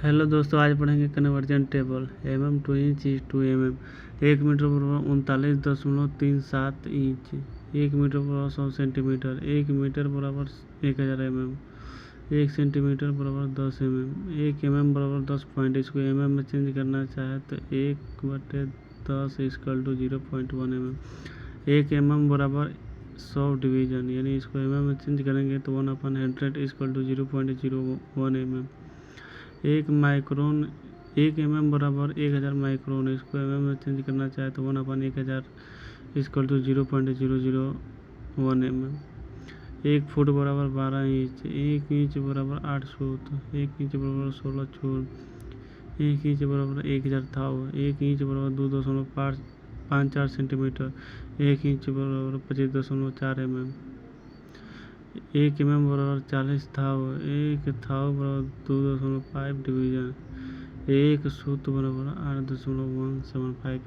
Hello दोस्तों, आज पढ़ेंगे conversion table. Two inch is to एक मीटर बराबर 39.37 इंच। एक मीटर बराबर 100 सेंटीमीटर। एक मीटर बराबर 1000 एक सेंटीमीटर बराबर 10 एक बराबर 10 पॉइंट। इसको में चेंज करना चाहे तो 1/10 इक्वल टू 0.1 एक बराबर 100 डिवीजन, यानी इसको में चेंज करेंगे तो 1/100 इक्वल टू 0.01 एक बराबर 1000 माइक्रोन। इसको में चेंज करना चाहे तो 1/1000 इक्वल टू 0.001 एक फुट बराबर 12 इंच। एक इंच बराबर 8 सूत। एक इंच बराबर 16 चूर। एक इंच बराबर 1000 थाव। एक इंच बराबर 2.54 सेंटीमीटर। एक इंच बराबर 25.4 एक बराबर 40 थाव। एक थाव बराबर 2.5 डिवीजन। एक सूत बराबर 8.175